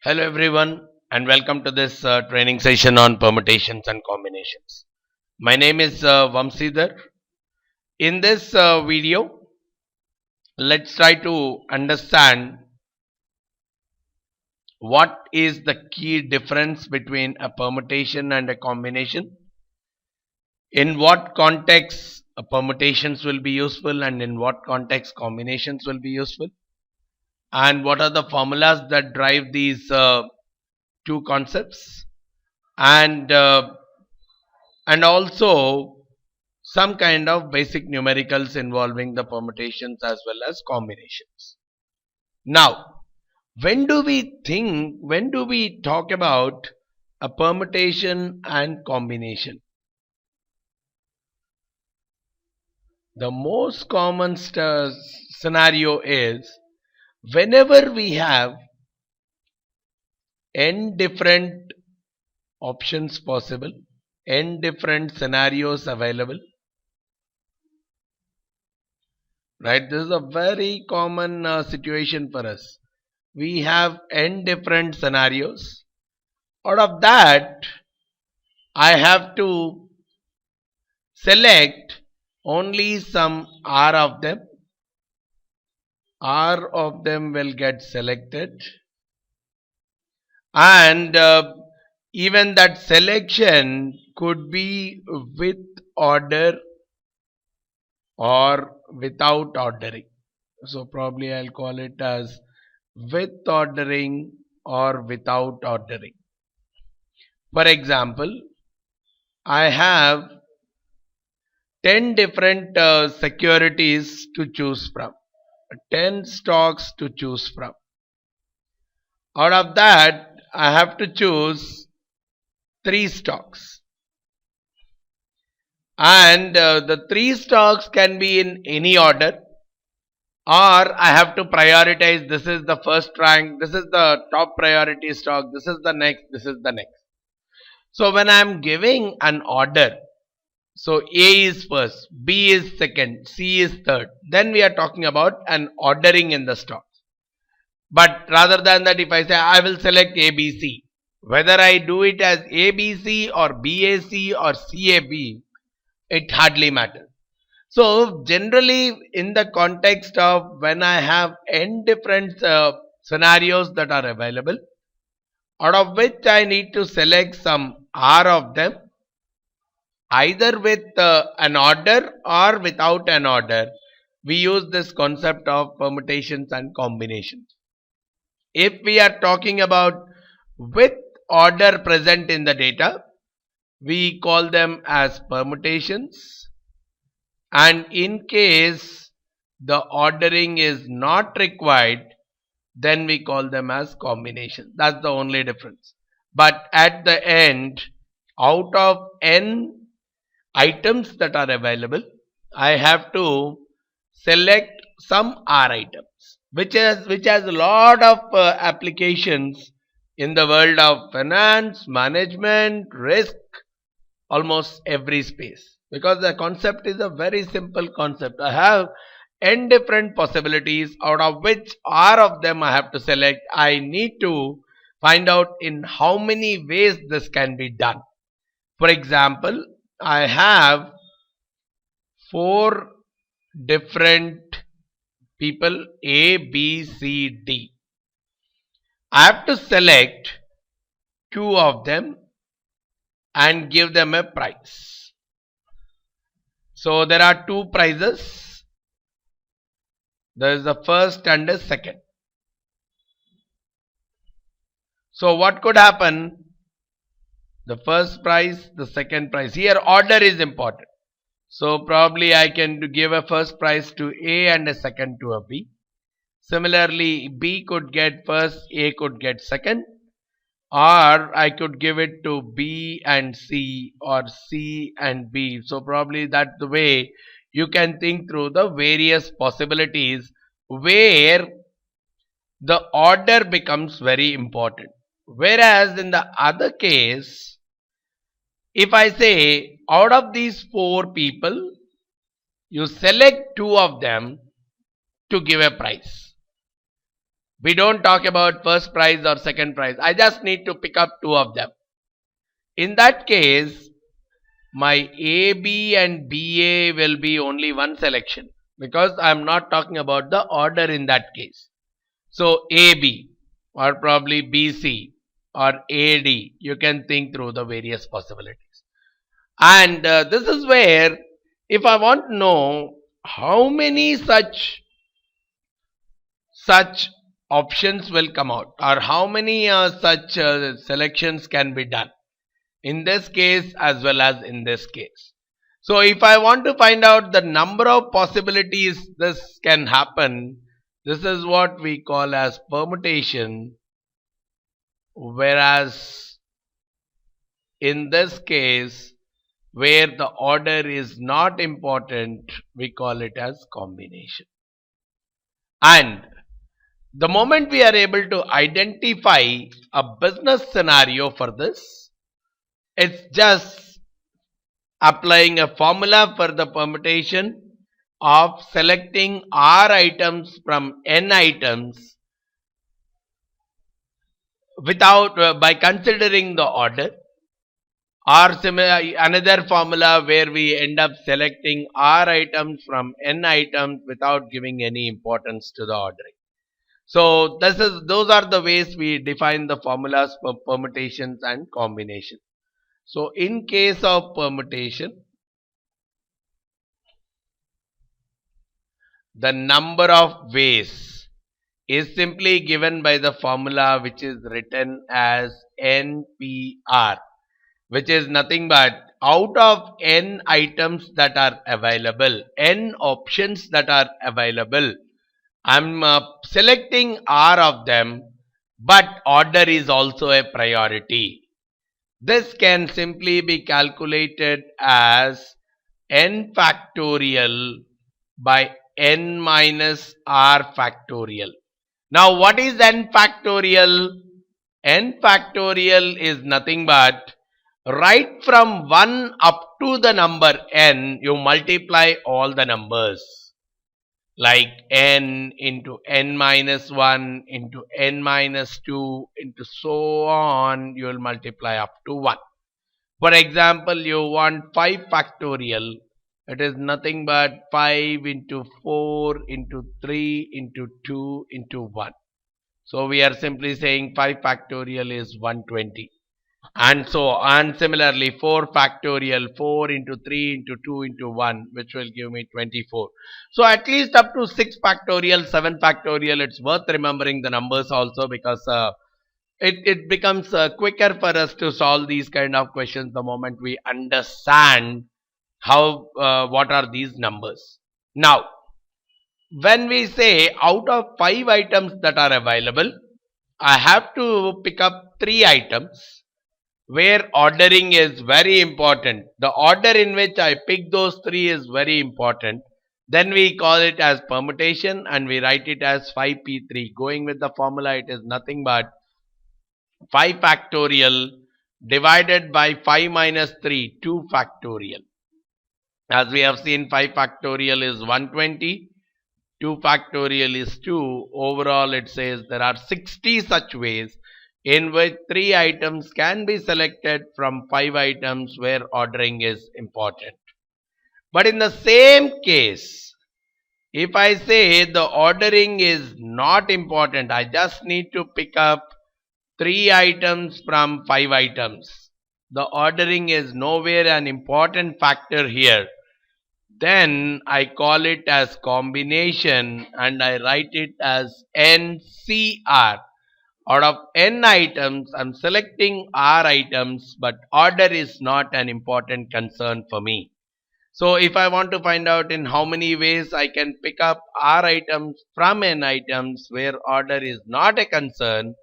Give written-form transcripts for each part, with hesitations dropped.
Hello everyone and welcome to this training session on permutations and combinations. My name is Vamsidhar. In this video, let's try to understand what is the key difference between a permutation and a combination, in what context permutations will be useful and in what context combinations will be useful, and what are the formulas that drive these two concepts, and also some kind of basic numericals involving the permutations as well as combinations. Now, when do we talk about a permutation and combination? The most common scenario is whenever we have n different options possible, n different scenarios available, right? This is a very common situation for us. We have n different scenarios. Out of that, I have to select only some r of them. R of them will get selected, and even that selection could be with order or without ordering. So probably I'll call it as with ordering or without ordering. For example, I have 10 different securities to choose from, 10 stocks to choose from. Out of that, I have to choose 3 stocks. And the 3 stocks can be in any order, or I have to prioritize. This is the first rank, this is the top priority stock, this is the next, this is the next. So when I am giving an order, so A is first, B is second, C is third, then we are talking about an ordering in the stocks. But rather than that, if I say I will select ABC, whether I do it as ABC or BAC or CAB, it hardly matters. So generally, in the context of when I have n different scenarios that are available, out of which I need to select some r of them, either with an order or without an order, we use this concept of permutations and combinations. If we are talking about with order present in the data, we call them as permutations, and in case the ordering is not required, then we call them as combinations. That's the only difference. But at the end, out of n items that are available, I have to select some r items, which has a lot of applications in the world of finance, management, risk, almost every space, because the concept is a very simple concept. I have n different possibilities, out of which r of them I have to select. I need to find out in how many ways this can be done. For example, I have 4 different people, A, B, C, D. I have to select 2 of them and give them a price. So there are 2 prices. There is the first and the second. So what could happen? The first price, the second price. Here order is important. So probably I can give a first price to A and a second to a B. Similarly, B could get first, A could get second. Or I could give it to B and C, or C and B. So probably that's the way you can think through the various possibilities where the order becomes very important. Whereas in the other case, if I say out of these 4 people, you select 2 of them to give a price. We don't talk about first prize or second prize. I just need to pick up two of them. In that case, my AB and BA will be only one selection because I am not talking about the order in that case. So AB or probably BC or AD, you can think through the various possibilities. And this is where if I want to know how many such options will come out or how many such selections can be done in this case as well as in this case. So if I want to find out the number of possibilities this can happen, this is what we call as permutation, whereas in this case where the order is not important, we call it as combination. And the moment we are able to identify a business scenario for this, it's just applying a formula for the permutation of selecting R items from N items without by considering the order, or similar another formula where we end up selecting R items from N items without giving any importance to the ordering. So those are the ways we define the formulas for permutations and combinations. So in case of permutation, the number of ways is simply given by the formula which is written as NPR, which is nothing but out of N items that are available, N options that are available, I'm selecting R of them, but order is also a priority. This can simply be calculated as N factorial by N minus R factorial. Now what is N factorial? N factorial is nothing but right from 1 up to the number N, you multiply all the numbers. Like N into N minus 1 into N minus 2 into so on, you will multiply up to 1. For example, you want 5 factorial. It is nothing but 5 into 4 into 3 into 2 into 1. So we are simply saying 5 factorial is 120. And so, and similarly 4 factorial, 4 into 3 into 2 into 1, which will give me 24. So at least up to 6 factorial, 7 factorial, it's worth remembering the numbers also, because it becomes quicker for us to solve these kind of questions the moment we understand how what are these numbers. Now when we say out of 5 items that are available, I have to pick up 3 items where ordering is very important. The order in which I pick those 3 is very important. Then we call it as permutation and we write it as 5p3. Going with the formula, it is nothing but 5 factorial divided by 5 minus 3, 2 factorial. As we have seen, 5 factorial is 120, 2 factorial is 2. Overall, it says there are 60 such ways in which 3 items can be selected from 5 items where ordering is important. But in the same case, if I say the ordering is not important, I just need to pick up 3 items from 5 items, the ordering is nowhere an important factor here, then I call it as combination and I write it as NCR. Out of N items, I'm selecting R items, but order is not an important concern for me. So if I want to find out in how many ways I can pick up R items from N items where order is not a concern,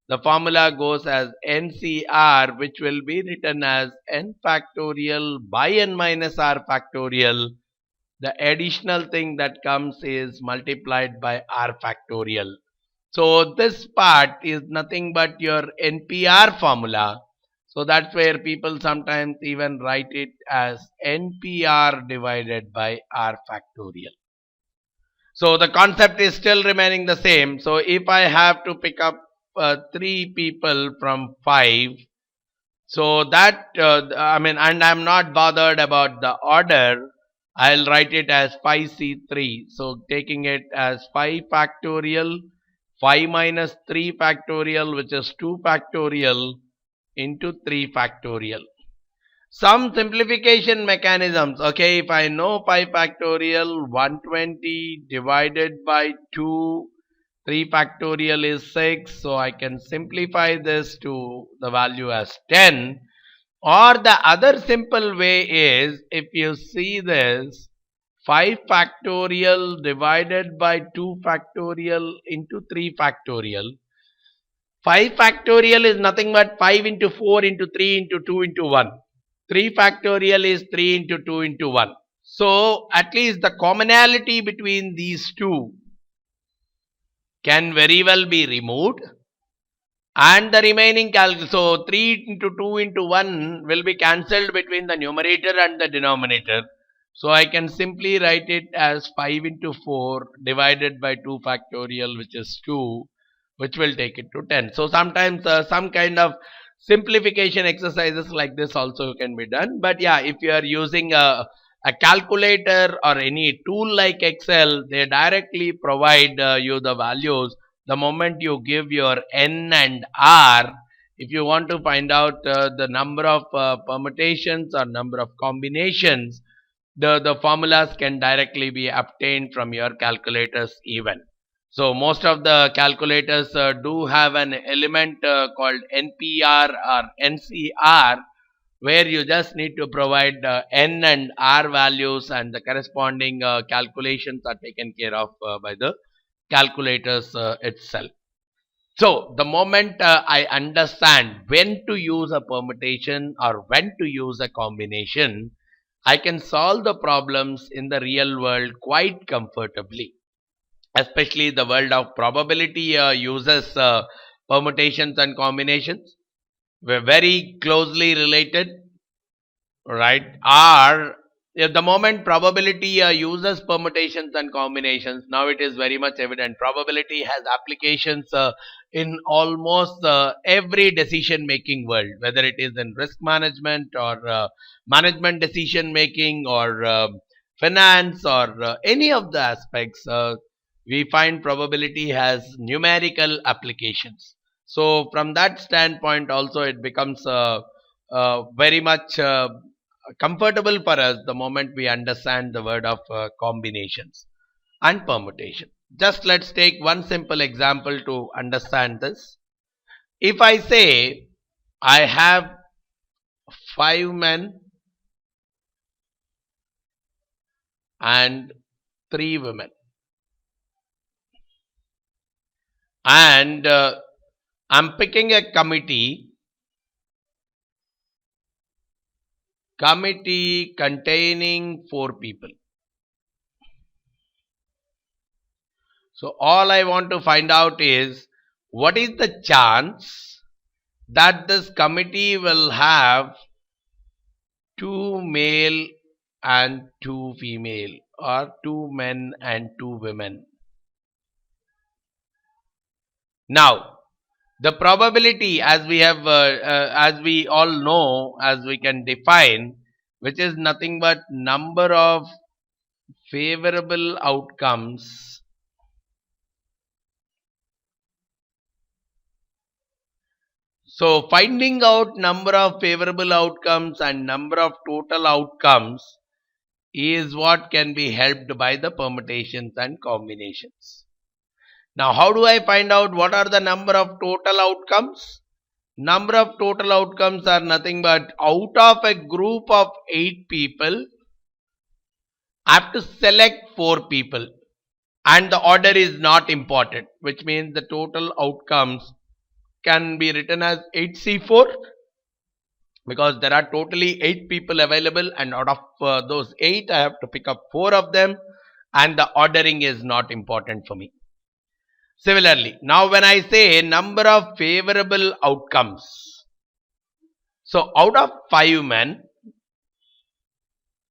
the formula goes as NCR, which will be written as N factorial by N minus R factorial. The additional thing that comes is multiplied by R factorial. So this part is nothing but your NPR formula. So that's where people sometimes even write it as NPR divided by R factorial. So the concept is still remaining the same. So if I have to pick up 3 people from 5, so that, and I'm not bothered about the order, I'll write it as 5C3. So taking it as 5 factorial, 5 minus 3 factorial, which is 2 factorial, into 3 factorial. Some simplification mechanisms. Okay, if I know 5 factorial, 120 divided by 2, 3 factorial is 6, so I can simplify this to the value as 10. Or the other simple way is, if you see this, 5 factorial divided by 2 factorial into 3 factorial. 5 factorial is nothing but 5 into 4 into 3 into 2 into 1. 3 factorial is 3 into 2 into 1. So at least the commonality between these two can very well be removed, and the remaining so 3 into 2 into 1 will be cancelled between the numerator and the denominator. So I can simply write it as 5 into 4 divided by 2 factorial, which is 2, which will take it to 10. So sometimes some kind of simplification exercises like this also can be done. But yeah, if you are using a calculator or any tool like Excel, they directly provide you the values. The moment you give your N and R, if you want to find out the number of permutations or number of combinations, the formulas can directly be obtained from your calculators even. So most of the calculators do have an element called NPR or NCR, where you just need to provide N and R values, and the corresponding calculations are taken care of by the calculators itself. So the moment I understand when to use a permutation or when to use a combination, I can solve the problems in the real world quite comfortably. Especially the world of probability uses permutations and combinations. We're very closely related, right? Or if the moment probability uses permutations and combinations, now it is very much evident. Probability has applications in almost every decision making world, whether it is in risk management or management decision making or finance or any of the aspects. We find probability has numerical applications. So from that standpoint also, it becomes very much comfortable for us the moment we understand the word of combinations and permutation. Just let's take one simple example to understand this. If I say I have 5 men and 3 women, and I'm picking a committee containing 4 people. So all I want to find out is, what is the chance that this committee will have 2 male and 2 female, or 2 men and 2 women. Now the probability, as we have as we all know, as we can define, which is nothing but number of favorable outcomes so finding out number of favorable outcomes and number of total outcomes is what can be helped by the permutations and combinations. Now how do I find out what are the number of total outcomes? Number of total outcomes are nothing but, out of a group of 8 people, I have to select 4 people, and the order is not important, which means the total outcomes can be written as 8C4, because there are totally 8 people available, and out of those 8 I have to pick up 4 of them, and the ordering is not important for me. Similarly, now when I say number of favorable outcomes, so out of 5 men,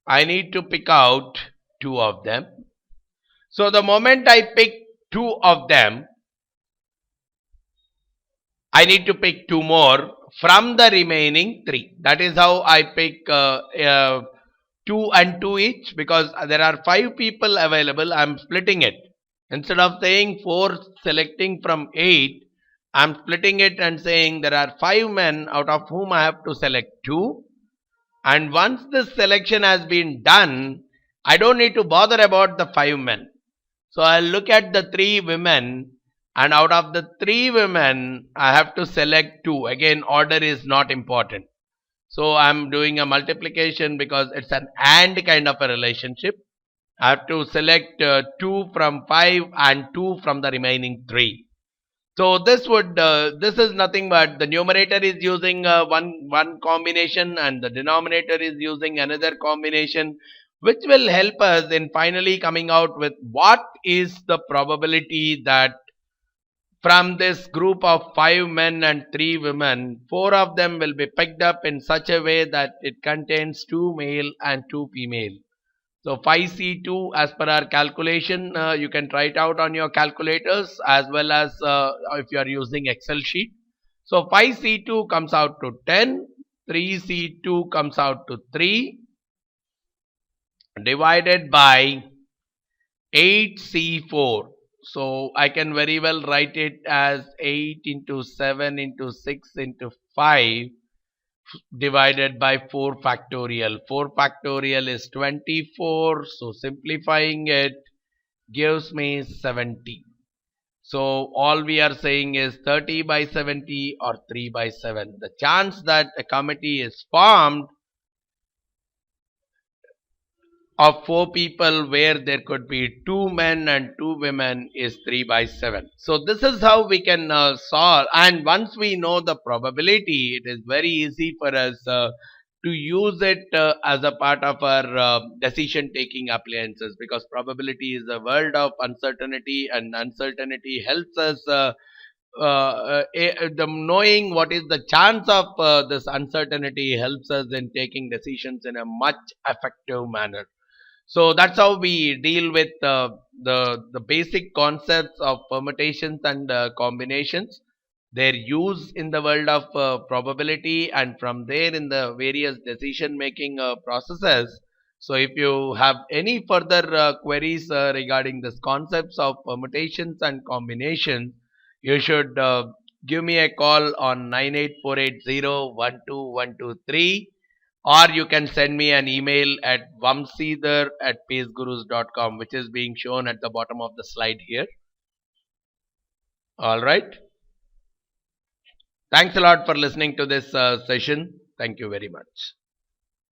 I need to pick out 2 of them. So the moment I pick two of them, I need to pick two more from the remaining three. That is how I pick two and two each, because there are five people available. I'm splitting it. Instead of saying four selecting from eight, I'm splitting it and saying there are five men out of whom I have to select two. And once this selection has been done, I don't need to bother about the five men. So I'll look at the three women, and out of the three women, I have to select two. Again, order is not important. So I'm doing a multiplication because it's an AND kind of a relationship. I have to select two from five and two from the remaining three. So this is nothing but the numerator is using one combination and the denominator is using another combination, which will help us in finally coming out with what is the probability that from this group of five men and three women, four of them will be picked up in such a way that it contains two male and two female. So 5C2 as per our calculation, you can try it out on your calculators as well as if you are using Excel sheet. So 5C2 comes out to 10, 3C2 comes out to 3 divided by 8C4. So I can very well write it as 8 into 7 into 6 into 5 divided by 4 factorial. 4 factorial is 24. So simplifying it gives me 70. So all we are saying is 30 by 70 or 3 by 7. The chance that a committee is formed of four people where there could be two men and two women is 3 by 7. So this is how we can solve, and once we know the probability, it is very easy for us to use it as a part of our decision taking appliances, because probability is a world of uncertainty, and uncertainty helps us the knowing what is the chance of this uncertainty helps us in taking decisions in a much effective manner. So that's how we deal with the basic concepts of permutations and combinations, their use in the world of probability, and from there in the various decision making processes. So if you have any further queries regarding these concepts of permutations and combinations, you should give me a call on 98480 or you can send me an email at vamsidhar@pacegurus.com, which is being shown at the bottom of the slide here. All right. Thanks a lot for listening to this session. Thank you very much.